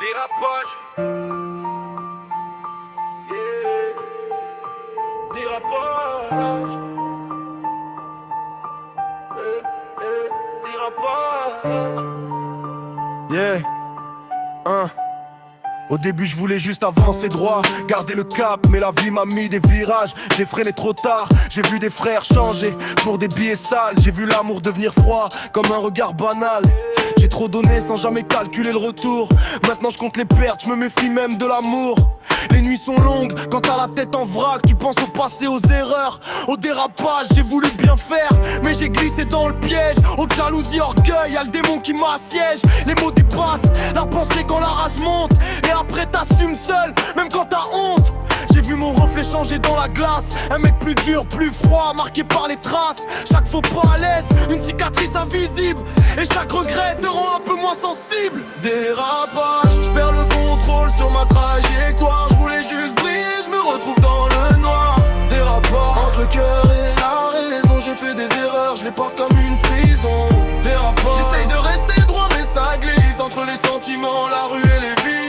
Dérapage. Yeah. Dérapage. Dérapage. Yeah, Au début je voulais juste avancer droit, garder le cap, mais la vie m'a mis des virages. J'ai freiné trop tard, j'ai vu des frères changer pour des billets sales. J'ai vu l'amour devenir froid, comme un regard banal. J'ai trop donné sans jamais calculer le retour. Maintenant je compte les pertes, je me méfie même de l'amour. Les nuits sont longues, quand t'as la tête en vrac, tu penses au passé, aux erreurs, au dérapage. J'ai voulu bien faire, mais j'ai glissé dans le piège. Aux jalousie, orgueil, y'a le démon qui m'assiège. Les mots dépassent, la pensée quand la rage monte. Et après t'assumes seul, même quand t'as honte. J'ai vu mon reflet changer dans la glace. Un mec plus dur, plus froid, marqué par les traces. Chaque faux pas à l'aise, une cicatrice invisible. Et chaque regret te rend un peu moins sensible. Dérapage, je perds le contrôle sur ma trajectoire. Je voulais juste briller, je me retrouve dans le noir. Dérapage, entre le cœur et la raison. J'ai fait des erreurs, je les porte comme une prison. Dérapage, j'essaye de rester droit mais ça glisse. Entre les sentiments, la rue et les vies.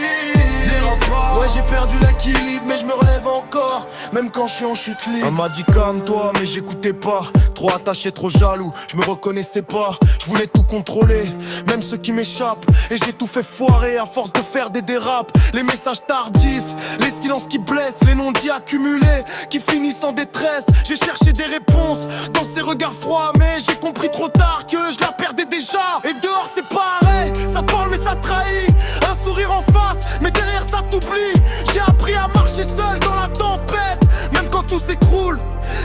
Ouais, j'ai perdu l'équilibre mais je me relève encore, même quand je suis en chute libre. On m'a dit calme-toi mais j'écoutais pas. Trop attaché, trop jaloux, je me reconnaissais pas. Je voulais tout contrôler, même ce qui m'échappe. Et j'ai tout fait foirer à force de faire des dérapes. Les messages tardifs, les silences qui blessent, les non-dits accumulés qui finissent en détresse. J'ai cherché des réponses dans ces regards froids, mais j'ai compris trop tard que je la perdais déjà. Et dehors c'est pareil, ça parle mais ça trahit. Un sourire en face, mais derrière ça t'oublie. J'ai appris à marcher seul dans la tempête. Même quand tout s'écroule,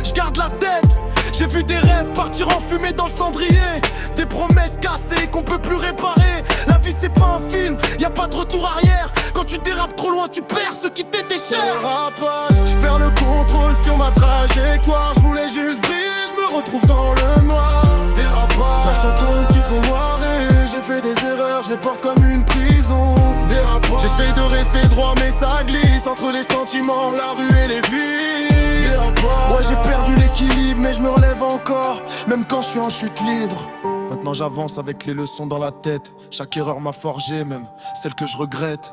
je garde la tête. J'ai vu des rêves partir en fumée dans le cendrier. Des promesses cassées qu'on peut plus réparer. La vie c'est pas un film, y a pas de retour arrière. Quand tu dérapes trop loin, tu perds ce qui t'était cher. Dérapage, je perds le contrôle sur ma trajectoire. Je voulais juste briller, je me retrouve dans le noir. Dérapage, dans ton petit noir et j'ai fait des erreurs, je les porte comme une prison. Dérapage, j'essaye de rester droit mais ça glisse. Entre les sentiments, la rue et les vies. Dérapage, ouais j'ai perdu l'équilibre mais je me relève encore, même quand je suis en chute libre. Maintenant j'avance avec les leçons dans la tête. Chaque erreur m'a forgé, même celle que je regrette.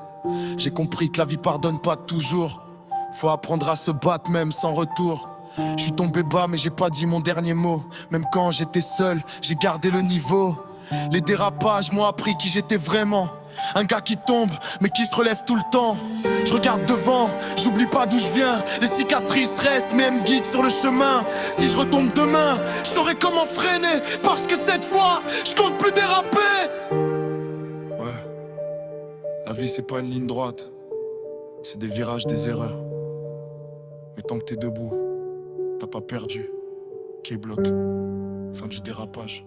J'ai compris que la vie pardonne pas toujours. Faut apprendre à se battre même sans retour. Je suis tombé bas mais j'ai pas dit mon dernier mot. Même quand j'étais seul, j'ai gardé le niveau. Les dérapages m'ont appris qui j'étais vraiment. Un gars qui tombe mais qui se relève tout le temps. Je regarde devant, j'oublie pas d'où je viens. Les cicatrices restent mais elles me guident sur le chemin. Si je retombe demain, je saurai comment freiner. Parce que cette fois, je compte plus déraper. Ouais, la vie c'est pas une ligne droite. C'est des virages, des erreurs. Mais tant que t'es debout, t'as pas perdu. K-Block, fin du dérapage.